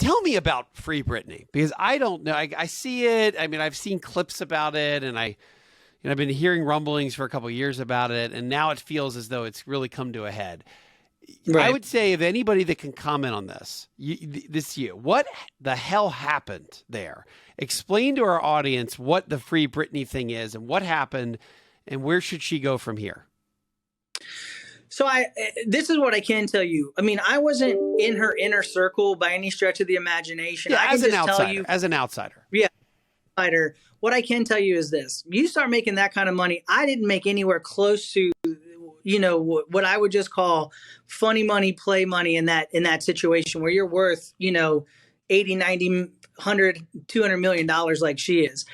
tell me about Free Britney, because I don't know. I see it. I mean, I've seen clips about it, and I've been hearing rumblings for a couple of years about it, and now it feels as though it's really come to a head. Right. I would say, if anybody that can comment on this, what the hell happened there? Explain to our audience what the Free Britney thing is and what happened, and where should she go from here? So this is what I can tell you. I mean, I wasn't in her inner circle by any stretch of the imagination. Yeah, I as can an just outsider. tell you, as an outsider. Yeah, outsider. What I can tell you is this: you start making that kind of money. I didn't make anywhere close to, what I would just call funny money, play money in that situation where you're worth, 80, 90, 100, $200 million like she is.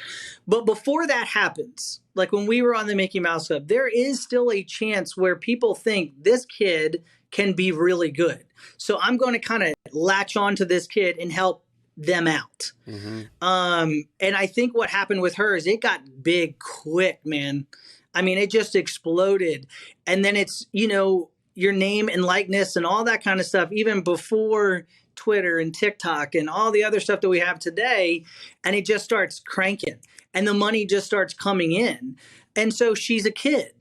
But before that happens, like when we were on the Mickey Mouse Club, there is still a chance where people think this kid can be really good. So I'm going to kind of latch on to this kid and help them out. Mm-hmm. And I think what happened with her is it got big quick, man. I mean, it just exploded. And then it's, your name and likeness and all that kind of stuff, even before Twitter and TikTok and all the other stuff that we have today. And it just starts cranking and the money just starts coming in. And so she's a kid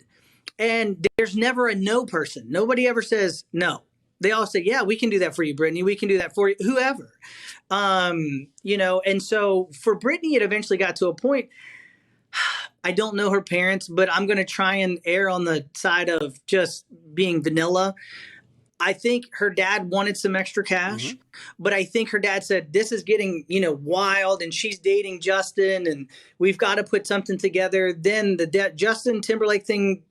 and there's never a no person. Nobody ever says no. They all say, yeah, we can do that for you, Britney. We can do that for you, whoever. And so for Britney, it eventually got to a point. I don't know her parents, but I'm going to try and err on the side of just being vanilla. I think her dad wanted some extra cash, but I think her dad said, this is getting, wild and she's dating Justin and we've got to put something together. Then the Justin Timberlake thing,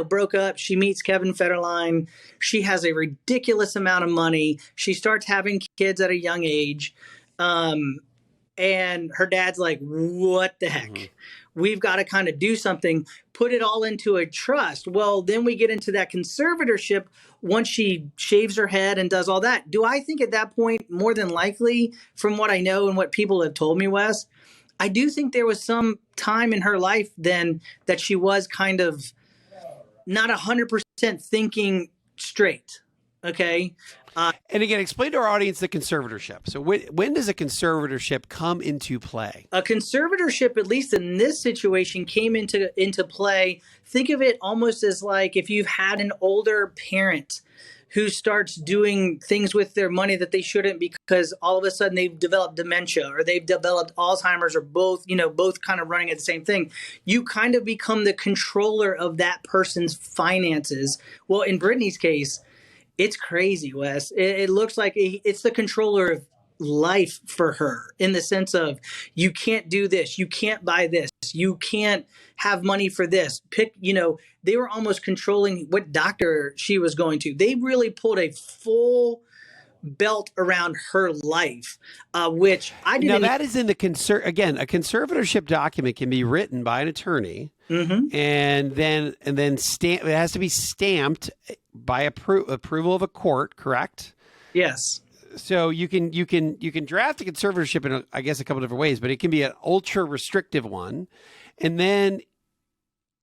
broke up. She meets Kevin Federline. She has a ridiculous amount of money. She starts having kids at a young age. And her dad's like, what the heck? Mm-hmm. We've got to kind of do something, put it all into a trust. Well, then we get into that conservatorship once she shaves her head and does all that. Do I think at that point, more than likely, from what I know and what people have told me, Wes, I do think there was some time in her life then that she was kind of not 100% thinking straight. Okay. And again, explain to our audience the conservatorship. So when does a conservatorship come into play? A conservatorship, at least in this situation, came into play. Think of it almost as like if you've had an older parent who starts doing things with their money that they shouldn't because all of a sudden they've developed dementia or they've developed Alzheimer's or both kind of running at the same thing. You kind of become the controller of that person's finances. Well, in Britney's case, it's crazy, Wes. It looks like it's the controller of life for her in the sense of you can't do this. You can't buy this. You can't have money for this. They were almost controlling what doctor she was going to. They really pulled a full belt around her life, which I didn't. Now that is in the again, a conservatorship document can be written by an attorney, and then it has to be stamped by approval of a court, correct? Yes. So you can draft a conservatorship in I guess a couple different ways, but it can be an ultra restrictive one, and then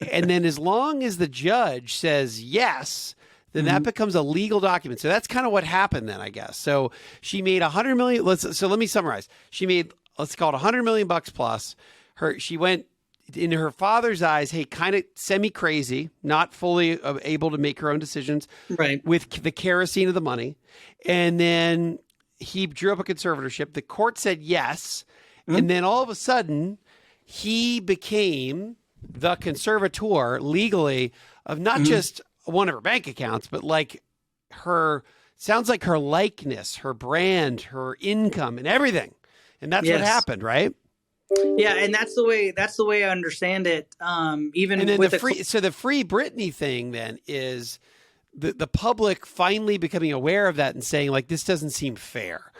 as long as the judge says yes, then that becomes a legal document. So that's kind of what happened then, I guess. So she made $100 million. Let me summarize. She made, let's call it $100 million plus. She went in her father's eyes, hey, kind of semi-crazy, not fully able to make her own decisions, right, with the kerosene of the money. And then he drew up a conservatorship. The court said yes. And then all of a sudden, he became the conservator legally of not just one of her bank accounts, but like sounds like her likeness, her brand, her income and everything. And that's what happened, right? Yeah, and that's the way I understand it. Even and then with the Free Britney thing then is the public finally becoming aware of that and saying like, this doesn't seem fair.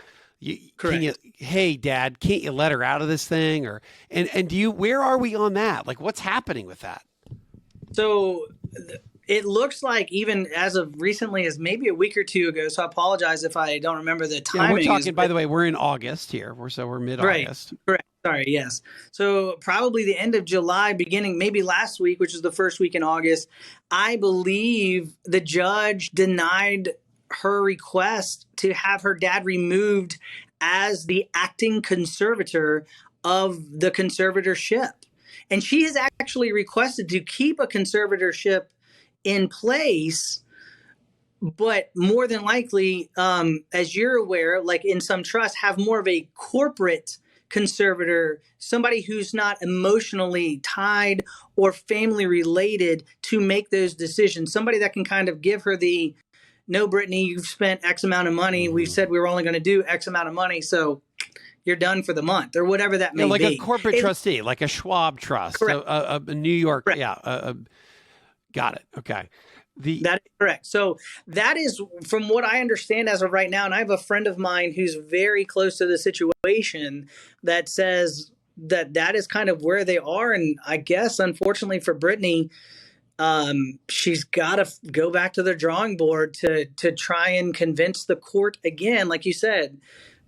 Hey, Dad, can't you let her out of this thing? Where are we on that? Like, what's happening with that? So it looks like even as of recently as maybe a week or two ago. So I apologize if I don't remember the timing. Yeah, we're talking, by the way, we're in August here. We're mid-August. Right. Correct. Sorry. Yes. So probably the end of July, beginning maybe last week, which is the first week in August, I believe the judge denied her request to have her dad removed as the acting conservator of the conservatorship. And she has actually requested to keep a conservatorship in place, but more than likely, as you're aware, like in some trusts, have more of a corporate conservator, somebody who's not emotionally tied or family related to make those decisions, somebody that can kind of give her the, no, Brittany, you've spent X amount of money. We've said we were only going to do X amount of money. So you're done for the month or whatever that may like be. a corporate trustee, like a Schwab trust, a New York. Correct. Yeah. Got it. Okay. That is correct. So that is, from what I understand as of right now, and I have a friend of mine who's very close to the situation that says that that is kind of where they are. And I guess, unfortunately for Britney, she's got to go back to the drawing board to try and convince the court again, like you said,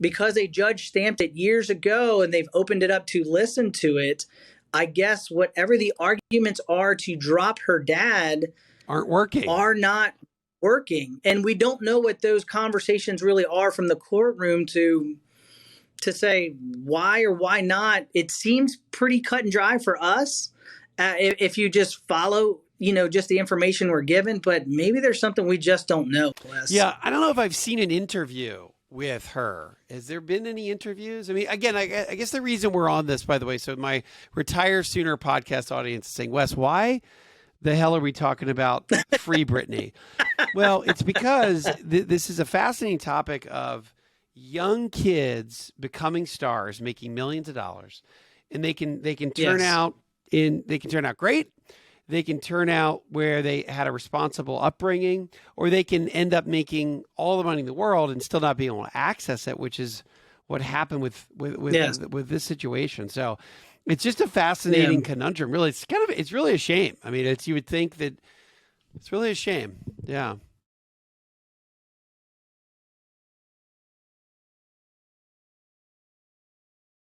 because a judge stamped it years ago and they've opened it up to listen to it. I guess whatever the arguments are to drop her dad are not working. And we don't know what those conversations really are from the courtroom to say why or why not. It seems pretty cut and dry for us if you just follow, just the information we're given, but maybe there's something we just don't know, Wes. Yeah, I don't know if I've seen an interview with her. Has there been any interviews? I mean, again, I guess the reason we're on this, by the way, so my Retire Sooner podcast audience is saying, Wes, why the hell are we talking about Free Britney? Well, it's because this is a fascinating topic of young kids becoming stars, making millions of dollars, and they can turn out great. They can turn out where they had a responsible upbringing, or they can end up making all the money in the world and still not be able to access it, which is what happened with this situation. So it's just a fascinating conundrum. Really, it's really a shame. I mean, you would think that it's really a shame. Yeah.